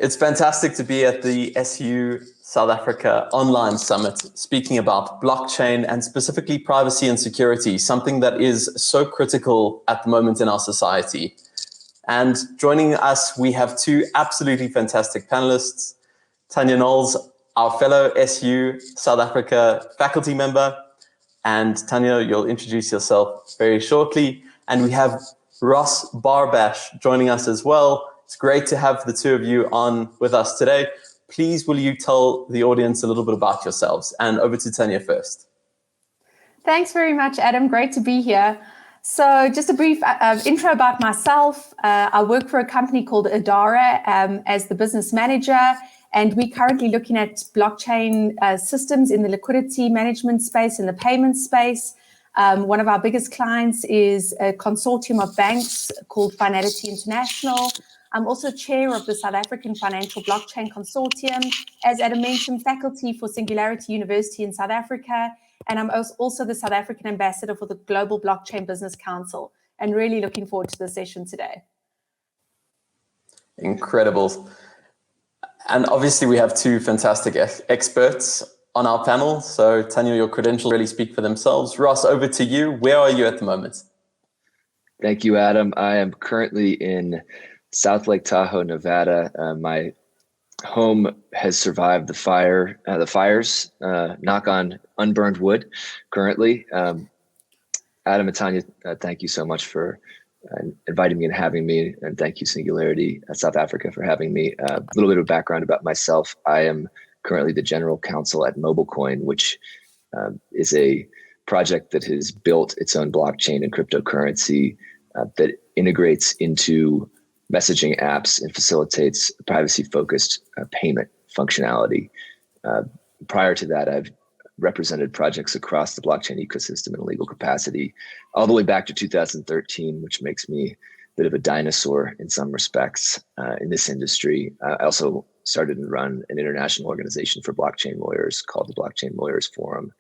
It's fantastic to be at the SU South Africa Online Summit, speaking about blockchain and specifically privacy and security, something that is so critical at the moment in our society. And joining us, we have two absolutely fantastic panelists. Tanya Knowles, our fellow SU South Africa faculty member. And Tanya, you'll introduce yourself very shortly. And we have Ross Barbash joining us as well. It's great to have the two of you on with us today. Please, will you tell the audience a little bit about yourselves? And over to Tanya first. Thanks very much, Adam. Great to be here. So just a brief intro about myself. I work for a company called Adara as the business manager, and we're currently looking at blockchain systems in the liquidity management space, in the payment space. One of our biggest clients is a consortium of banks called Finality International. I'm also chair of the South African Financial Blockchain Consortium. As Adam mentioned, faculty for Singularity University in South Africa. And I'm also the South African ambassador for the Global Blockchain Business Council. And really looking forward to the session today. Incredible. And obviously we have two fantastic experts on our panel. So Tanya, your credentials really speak for themselves. Ross, over to you. Where are you at the moment? Thank you, Adam. I am currently in South Lake Tahoe, Nevada. My home has survived the fires, knock on unburned wood currently. Adam and Tanya, thank you so much for inviting me and having me. And thank you, Singularity South Africa, for having me. A little bit of background about myself. I am currently the general counsel at MobileCoin, which is a project that has built its own blockchain and cryptocurrency that integrates into messaging apps and facilitates privacy-focused payment functionality. Prior to that, I've represented projects across the blockchain ecosystem in a legal capacity, all the way back to 2013, which makes me a bit of a dinosaur in some respects in this industry. I also started and run an international organization for blockchain lawyers called the Blockchain Lawyers Forum.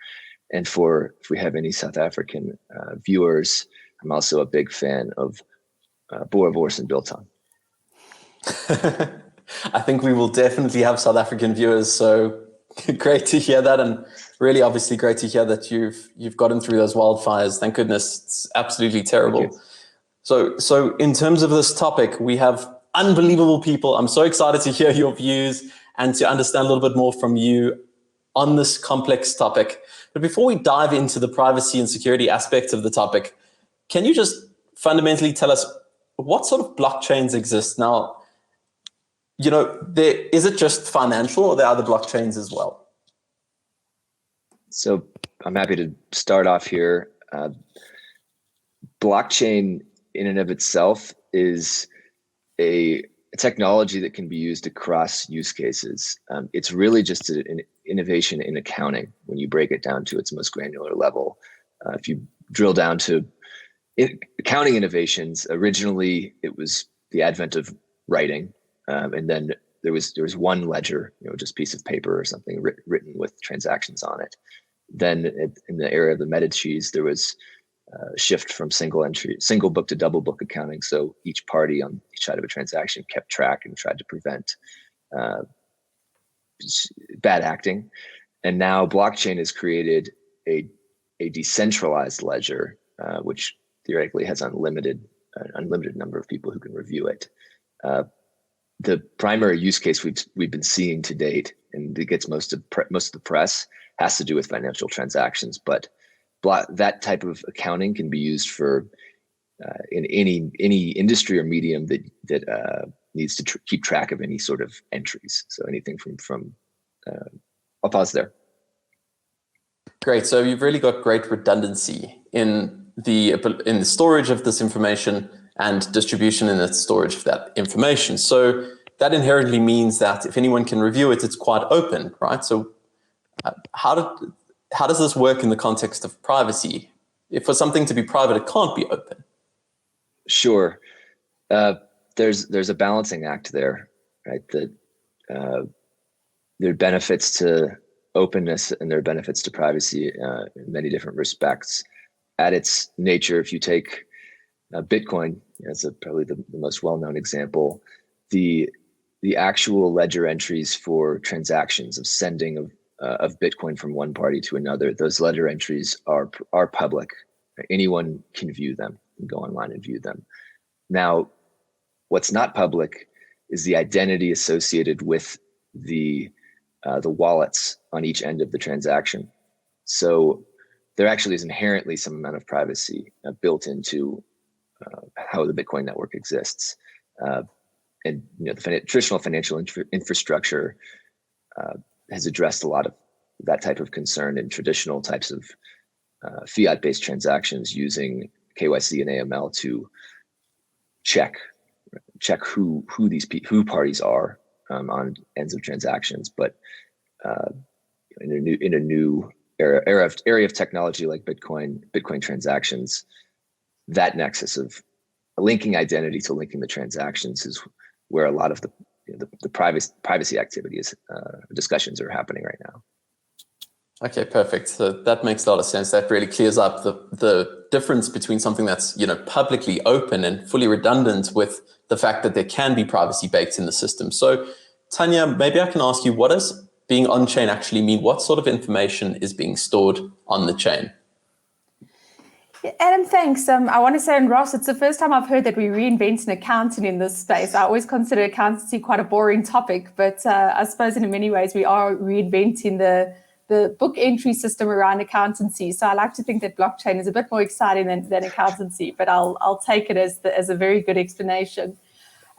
And if we have any South African viewers, I'm also a big fan of Boerewors and Biltong. I think we will definitely have South African viewers, so great to hear that, and really obviously great to hear that you've gotten through those wildfires. Thank goodness. It's absolutely terrible. So in terms of this topic, we have unbelievable people. I'm so excited to hear your views and to understand a little bit more from you on this complex topic. But before we dive into the privacy and security aspects of the topic, can you just fundamentally tell us what sort of blockchains exist now? You know, is it just financial, or there are other blockchains as well? So I'm happy to start off here. Blockchain in and of itself is a technology that can be used across use cases. It's really just an innovation in accounting when you break it down to its most granular level. If you drill down to accounting innovations, originally it was the advent of writing. And then there was one ledger, just piece of paper or something written with transactions on it. Then in the era of the Medicis, there was a shift from single book to double book accounting. So each party on each side of a transaction kept track and tried to prevent bad acting. And now blockchain has created a decentralized ledger, which theoretically has unlimited number of people who can review it. The primary use case we've been seeing to date, and it gets most of the press, has to do with financial transactions. But that type of accounting can be used for in any industry or medium that needs to keep track of any sort of entries. So anything from I'll pause there. Great. So you've really got great redundancy in the storage of this information and distribution in the storage of that information. So that inherently means that if anyone can review it, it's quite open, right? So how does this work in the context of privacy? If for something to be private, it can't be open. Sure. There's a balancing act there, right? That there are benefits to openness and there are benefits to privacy in many different respects. At its nature, if you take Bitcoin as probably the most well-known example, the the actual ledger entries for transactions of sending of Bitcoin from one party to another, those ledger entries are public. Anyone can view them and go online and view them. Now, what's not public is the identity associated with the wallets on each end of the transaction. So there actually is inherently some amount of privacy built into how the Bitcoin network exists. And the traditional financial infrastructure has addressed a lot of that type of concern in traditional types of fiat-based transactions using KYC and AML to check who parties are on ends of transactions. But in a new area of technology like Bitcoin transactions, that nexus of linking identity to linking the transactions is where a lot of the privacy activities discussions are happening right now. Okay, perfect. So that makes a lot of sense. That really clears up the difference between something that's publicly open and fully redundant with the fact that there can be privacy baked in the system. So Tanya, maybe I can ask you, what does being on-chain actually mean? What sort of information is being stored on the chain? Adam, thanks. I want to say, and Ross, it's the first time I've heard that we reinvent an accountant in this space. I always consider accountancy quite a boring topic, but I suppose in many ways we are reinventing the book entry system around accountancy. So I like to think that blockchain is a bit more exciting than accountancy, but I'll take it as a very good explanation.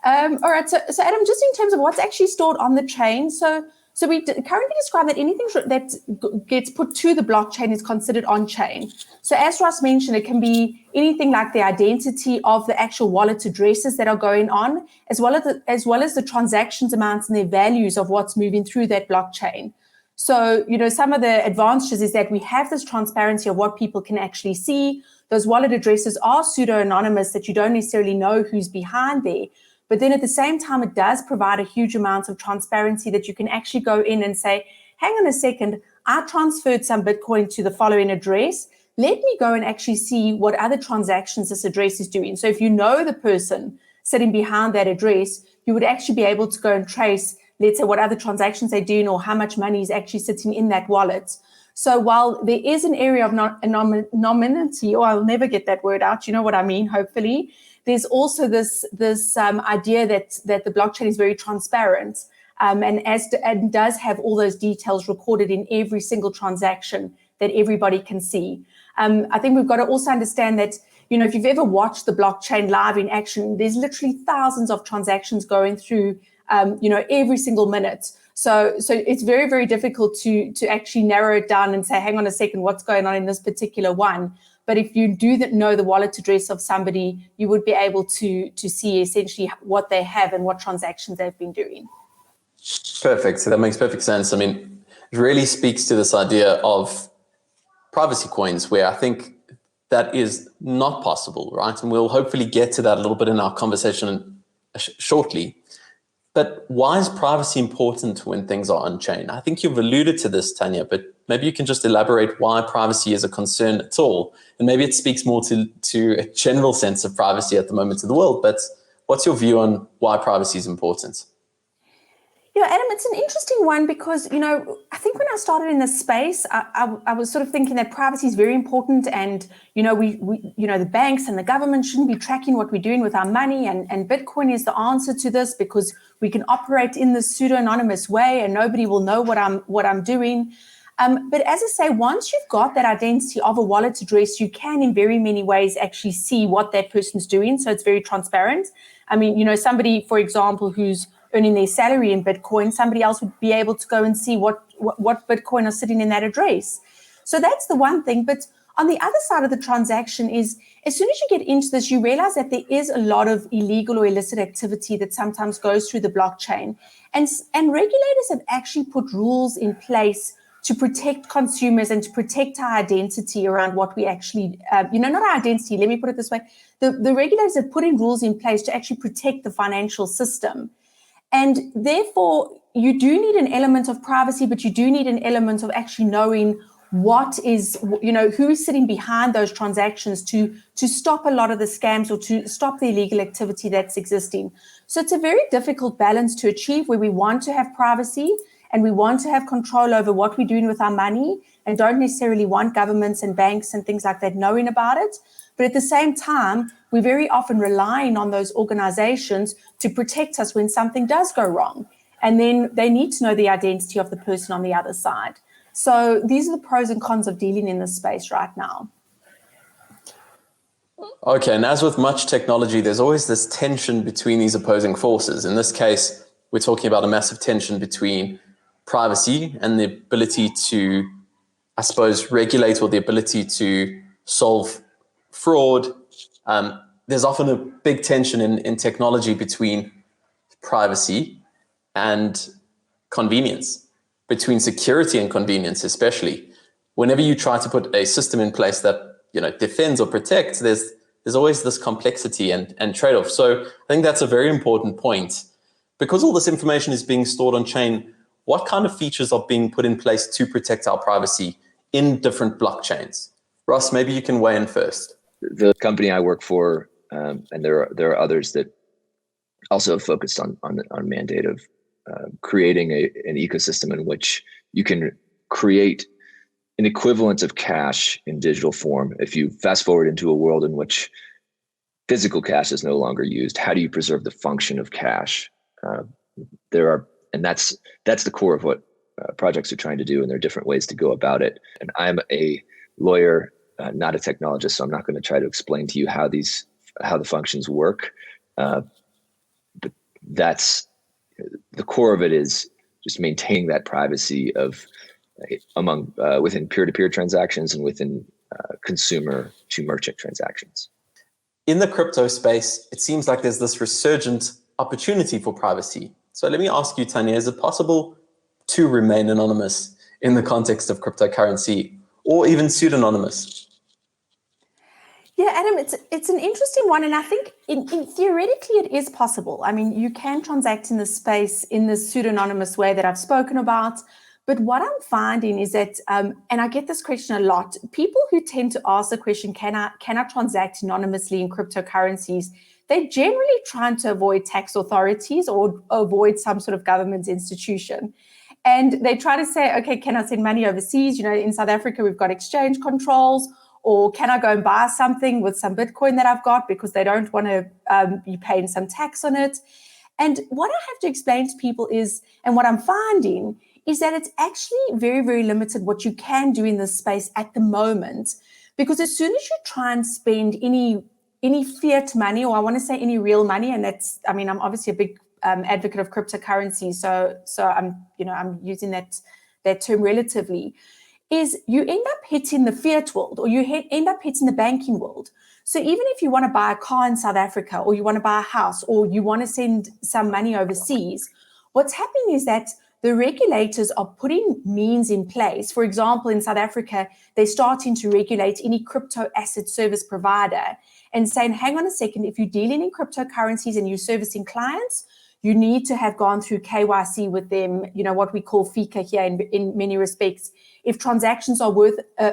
All right, so Adam, just in terms of what's actually stored on the chain, so we currently describe that anything that gets put to the blockchain is considered on-chain. So as Ross mentioned, it can be anything like the identity of the actual wallet addresses that are going on, as well as the transactions amounts and their values of what's moving through that blockchain. So, some of the advantages is that we have this transparency of what people can actually see. Those wallet addresses are pseudo-anonymous, that you don't necessarily know who's behind there. But then at the same time, it does provide a huge amount of transparency that you can actually go in and say, hang on a second, I transferred some Bitcoin to the following address. Let me go and actually see what other transactions this address is doing. So if you know the person sitting behind that address, you would actually be able to go and trace, let's say, what other transactions they're doing or how much money is actually sitting in that wallet. So while there is an area of anonymity, or I'll never get that word out, you know what I mean, hopefully, there's also this idea that the blockchain is very transparent and does have all those details recorded in every single transaction that everybody can see. I think we've got to also understand that, if you've ever watched the blockchain live in action, there's literally thousands of transactions going through, every single minute. So it's very, very difficult to actually narrow it down and say, hang on a second, what's going on in this particular one? But if you do know the wallet address of somebody, you would be able to see essentially what they have and what transactions they've been doing. Perfect. So that makes perfect sense. I mean, it really speaks to this idea of privacy coins, where I think that is not possible, right? And we'll hopefully get to that a little bit in our conversation shortly. But why is privacy important when things are on-chain? I think you've alluded to this, Tanya, but maybe you can just elaborate why privacy is a concern at all. And maybe it speaks more to a general sense of privacy at the moment in the world, but what's your view on why privacy is important? Adam, it's an interesting one because, I think when I started in this space, I was sort of thinking that privacy is very important, and, we the banks and the government shouldn't be tracking what we're doing with our money, and Bitcoin is the answer to this because we can operate in this pseudo-anonymous way and nobody will know what I'm doing. But as I say, once you've got that identity of a wallet address, you can in very many ways actually see what that person's doing. So it's very transparent. I mean, somebody, for example, who's earning their salary in Bitcoin, somebody else would be able to go and see what Bitcoin are sitting in that address. So that's the one thing. But on the other side of the transaction is, as soon as you get into this, you realize that there is a lot of illegal or illicit activity that sometimes goes through the blockchain. And regulators have actually put rules in place to protect consumers and to protect our identity around what we actually, not our identity, let me put it this way. The regulators have put in rules in place to actually protect the financial system. And therefore, you do need an element of privacy, but you do need an element of actually knowing what is, who is sitting behind those transactions to stop a lot of the scams or to stop the illegal activity that's existing. So it's a very difficult balance to achieve, where we want to have privacy and we want to have control over what we're doing with our money and don't necessarily want governments and banks and things like that knowing about it. But at the same time, we're very often relying on those organizations to protect us when something does go wrong. And then they need to know the identity of the person on the other side. So these are the pros and cons of dealing in this space right now. Okay, and as with much technology, there's always this tension between these opposing forces. In this case, we're talking about a massive tension between privacy and the ability to, I suppose, regulate, or the ability to solve fraud. There's often a big tension in technology between privacy and convenience, between security and convenience, especially. Whenever you try to put a system in place that defends or protects, there's always this complexity and trade-off. So I think that's a very important point. Because all this information is being stored on chain, what kind of features are being put in place to protect our privacy in different blockchains? Ross, maybe you can weigh in first. The company I work for, and there are others that also have focused on mandate of creating an ecosystem in which you can create an equivalent of cash in digital form. If you fast forward into a world in which physical cash is no longer used, how do you preserve the function of cash? That's the core of what projects are trying to do, and there are different ways to go about it. And I'm a lawyer, not a technologist, so I'm not going to try to explain to you how the functions work. But that's the core of it, is just maintaining that privacy of within peer-to-peer transactions and within consumer to merchant transactions. In the crypto space, it seems like there's this resurgent opportunity for privacy. So let me ask you, Tanya, is it possible to remain anonymous in the context of cryptocurrency, or even pseudonymous? Yeah, Adam, it's an interesting one. And I think in theoretically it is possible. I mean, you can transact in this space in this pseudonymous way that I've spoken about. But what I'm finding is that, and I get this question a lot, people who tend to ask the question, can I transact anonymously in cryptocurrencies? They're generally trying to avoid tax authorities or avoid some sort of government institution. And they try to say, okay, can I send money overseas? In South Africa, we've got exchange controls. Or can I go and buy something with some Bitcoin that I've got, because they don't want to be paying some tax on it? And what I have to explain to people is, and what I'm finding, is that it's actually very, very limited what you can do in this space at the moment. Because as soon as you try and spend any fiat money, or I want to say any real money, and I'm obviously a big advocate of cryptocurrency, so I'm using that term relatively, is you end up hitting the fiat world, or you end up hitting the banking world. So even if you want to buy a car in South Africa, or you want to buy a house, or you want to send some money overseas, what's happening is that the regulators are putting means in place. For example, in South Africa, they're starting to regulate any crypto asset service provider and saying, hang on a second, if you're dealing in cryptocurrencies and you're servicing clients, you need to have gone through KYC with them, what we call FICA here in many respects. If transactions are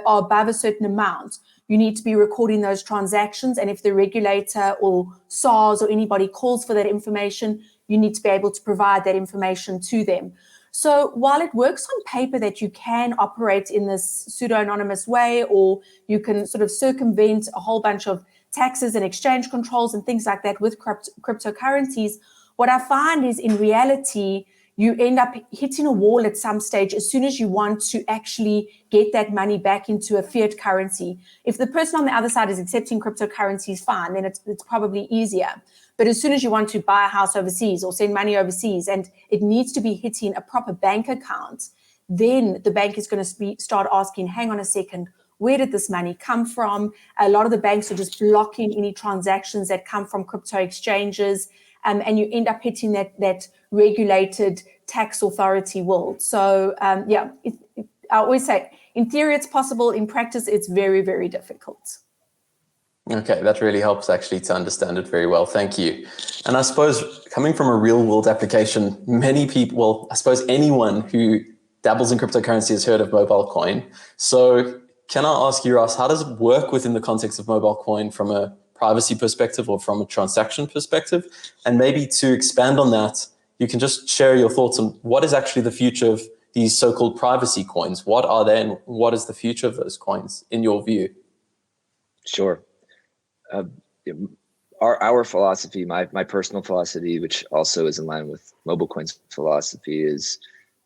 above a certain amount, you need to be recording those transactions. And if the regulator or SARS or anybody calls for that information, you need to be able to provide that information to them. So while it works on paper that you can operate in this pseudo-anonymous way, or you can sort of circumvent a whole bunch of taxes and exchange controls and things like that with cryptocurrencies, what I find is in reality, you end up hitting a wall at some stage as soon as you want to actually get that money back into a fiat currency. If the person on the other side is accepting cryptocurrencies, fine, then it's probably easier. But as soon as you want to buy a house overseas or send money overseas, and it needs to be hitting a proper bank account, then the bank is going to start asking, hang on a second, where did this money come from? A lot of the banks are just blocking any transactions that come from crypto exchanges. And you end up hitting that regulated tax authority world. So, I always say, in theory, it's possible. In practice, it's very, very difficult. Okay, that really helps actually to understand it very well. Thank you. And I suppose coming from a real world application, many people, well, I suppose anyone who dabbles in cryptocurrency has heard of mobile coin. So can I ask you, Ross, how does it work within the context of mobile coin from a privacy perspective or from a transaction perspective? And maybe to expand on that, you can just share your thoughts on what is actually the future of these so-called privacy coins. What are they and what is the future of those coins in your view? Sure. Our philosophy, my personal philosophy, which also is in line with MobileCoin's philosophy, is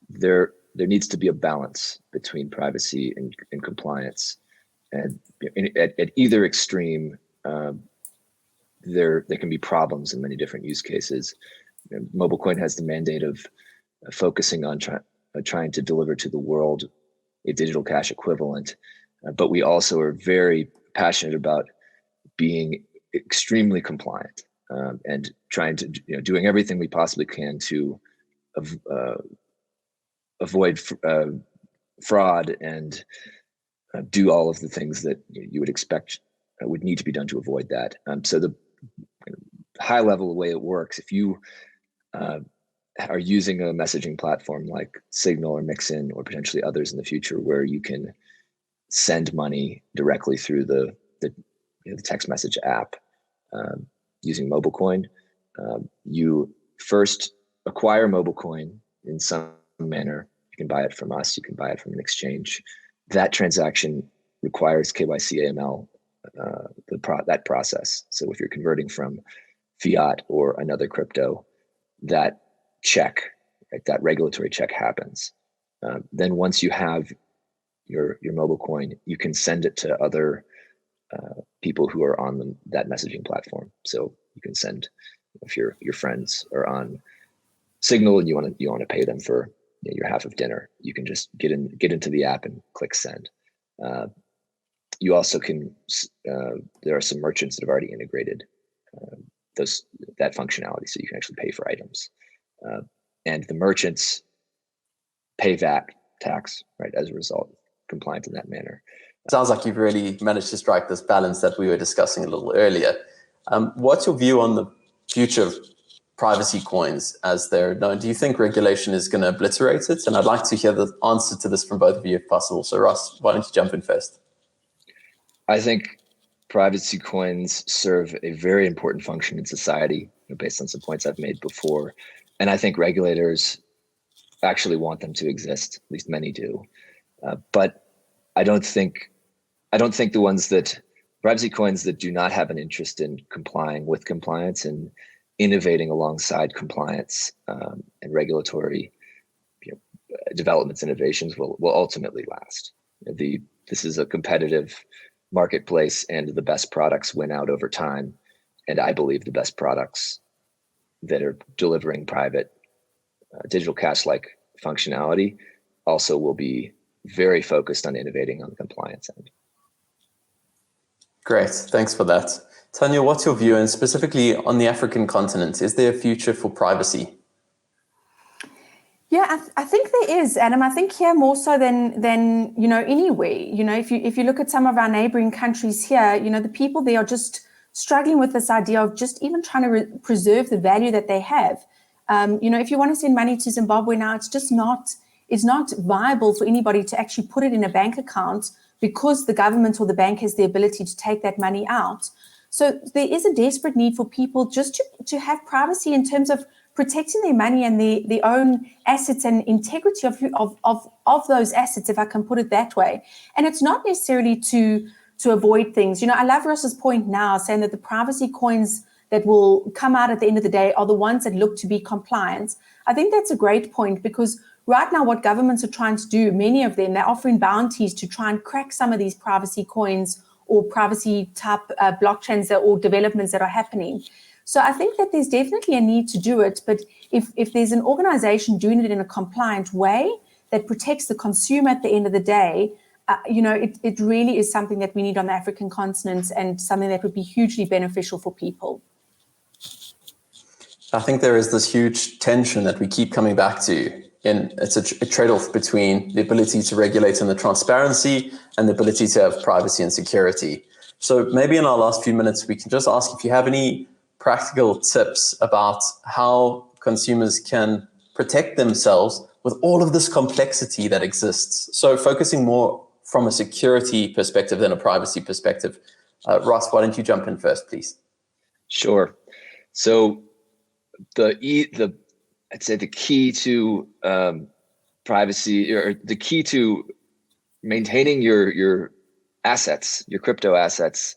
there needs to be a balance between privacy and compliance. And at either extreme, there can be problems in many different use cases. MobileCoin has the mandate of focusing on trying to deliver to the world a digital cash equivalent, but we also are very passionate about being extremely compliant and trying to doing everything we possibly can to avoid fraud and do all of the things that you would expect would need to be done to avoid that. So the high level way it works, if you are using a messaging platform like Signal or Mixin or potentially others in the future where you can send money directly through the text message app using MobileCoin, you first acquire MobileCoin in some manner. You can buy it from us, you can buy it from an exchange. That transaction requires KYC AML, that process. So if you're converting from fiat or another crypto, that check, right, that regulatory check happens. Then once you have your MobileCoin, you can send it to other people who are on that messaging platform. So you can send, if your friends are on Signal and you want to pay them for your half of dinner, you can just get into the app and click send. You also can. There are some merchants that have already integrated that functionality, so you can actually pay for items, and the merchants pay VAT tax, right, as a result, compliant in that manner. Sounds like you've really managed to strike this balance that we were discussing a little earlier. What's your view on the future of privacy coins as they're known? Do you think regulation is going to obliterate it? And I'd like to hear the answer to this from both of you if possible. So Ross, why don't you jump in first? I think privacy coins serve a very important function in society, based on some points I've made before. And I think regulators actually want them to exist, at least many do. But I don't think the ones that privacy coins that do not have an interest in complying with compliance and innovating alongside compliance and regulatory developments, innovations will ultimately last. This is a competitive marketplace, and the best products win out over time. And I believe the best products that are delivering private digital cash-like functionality also will be very focused on innovating on the compliance end. Great, thanks for that. Tanya, what's your view, and specifically on the African continent, is there a future for privacy? Yeah, I think there is, Adam. I think here more so than anywhere. If you look at some of our neighboring countries here, the people there are just struggling with this idea of just even trying to preserve the value that they have. If you want to send money to Zimbabwe now, it's not viable for anybody to actually put it in a bank account because the government or the bank has the ability to take that money out. So there is a desperate need for people just to have privacy in terms of protecting their money and their own assets and integrity of those assets, if I can put it that way. And it's not necessarily to avoid things. I love Ross's point now, saying that the privacy coins that will come out at the end of the day are the ones that look to be compliant. I think that's a great point, because right now what governments are trying to do, many of them, they're offering bounties to try and crack some of these privacy coins or privacy type blockchains or developments that are happening. So I think that there's definitely a need to do it, but if there's an organization doing it in a compliant way that protects the consumer at the end of the day, it really is something that we need on the African continent, and something that would be hugely beneficial for people. I think there is this huge tension that we keep coming back to, and it's a trade-off between the ability to regulate and the transparency and the ability to have privacy and security. So maybe in our last few minutes, we can just ask if you have any practical tips about how consumers can protect themselves with all of this complexity that exists. So focusing more from a security perspective than a privacy perspective. Ross, why don't you jump in first, please? Sure. So I'd say the key to privacy, or the key to maintaining your assets, your crypto assets,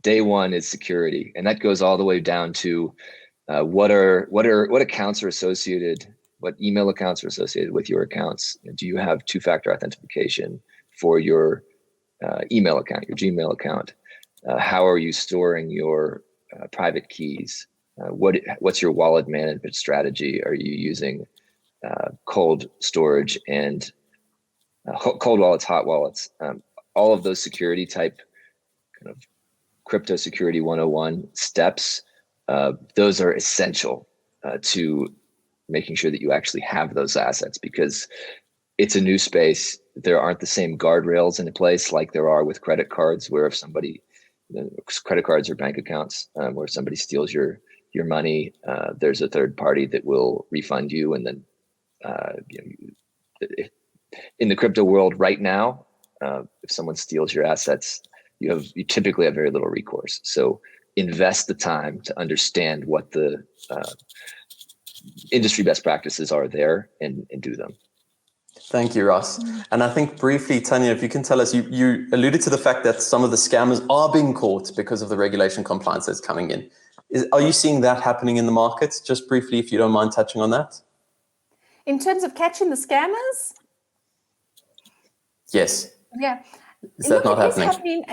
day one is security, and that goes all the way down to what accounts are associated, what email accounts are associated with your accounts. Do you have two-factor authentication for your email account, your Gmail account? How are you storing your private keys? What's your wallet management strategy? Are you using cold storage and cold wallets, hot wallets? All of those security type kind of crypto security 101 steps, those are essential to making sure that you actually have those assets, because it's a new space. There aren't the same guardrails in place like there are with credit cards, where if somebody, credit cards or bank accounts, where somebody steals your money, there's a third party that will refund you. And then in the crypto world right now, if someone steals your assets, you typically have very little recourse. So invest the time to understand what the industry best practices are there, and do them. Thank you, Ross. And I think briefly, Tanya, if you can tell us, you alluded to the fact that some of the scammers are being caught because of the regulation compliance that's coming in. Are you seeing that happening in the market? Just briefly, if you don't mind touching on that. In terms of catching the scammers? Yes. Yeah. Is that not happening?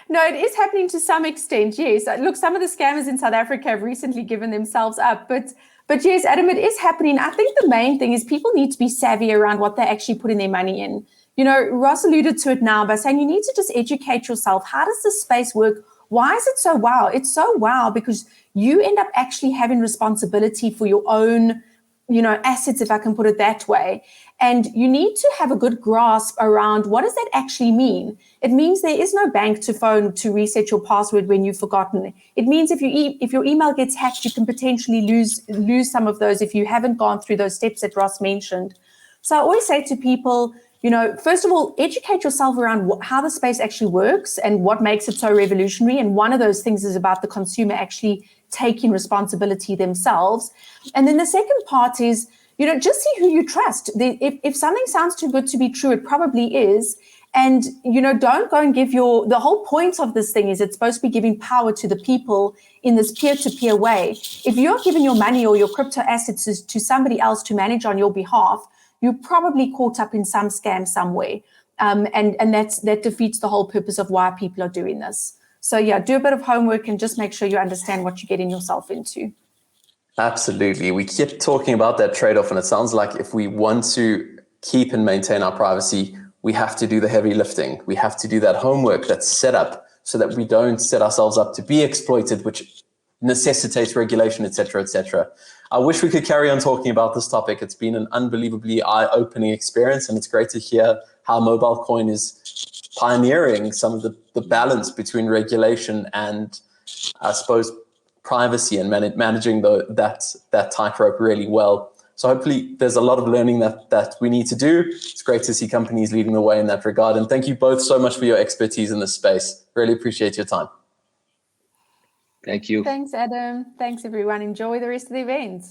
No, it is happening to some extent, yes. Look, some of the scammers in South Africa have recently given themselves up, but yes, Adam, it is happening. I think the main thing is people need to be savvy around what they're actually putting their money in. Ross alluded to it now by saying you need to just educate yourself. How does this space work? Why is it so wow? It's so wow because you end up actually having responsibility for your own assets, if I can put it that way. And you need to have a good grasp around what does that actually mean? It means there is no bank to phone to reset your password when you've forgotten. It means if your email gets hacked, you can potentially lose some of those if you haven't gone through those steps that Ross mentioned. So I always say to people, first of all, educate yourself around how the space actually works and what makes it so revolutionary. And one of those things is about the consumer actually taking responsibility themselves. And then the second part is, just see who you trust. If something sounds too good to be true, it probably is. And, don't go and give the whole point of this thing is it's supposed to be giving power to the people in this peer-to-peer way. If you're giving your money or your crypto assets to somebody else to manage on your behalf, you're probably caught up in some scam somewhere. And that defeats the whole purpose of why people are doing this. So yeah, do a bit of homework and just make sure you understand what you're getting yourself into. Absolutely. We keep talking about that trade-off, and it sounds like if we want to keep and maintain our privacy, we have to do the heavy lifting. We have to do that homework that's set up so that we don't set ourselves up to be exploited, which necessitates regulation, et cetera, et cetera. I wish we could carry on talking about this topic. It's been an unbelievably eye-opening experience, and it's great to hear how Mobile Coin is pioneering some of the balance between regulation and, I suppose, privacy and managing that tightrope really well. So hopefully there's a lot of learning that we need to do. It's great to see companies leading the way in that regard. And thank you both so much for your expertise in this space. Really appreciate your time. Thank you. Thanks, Adam. Thanks, everyone. Enjoy the rest of the event.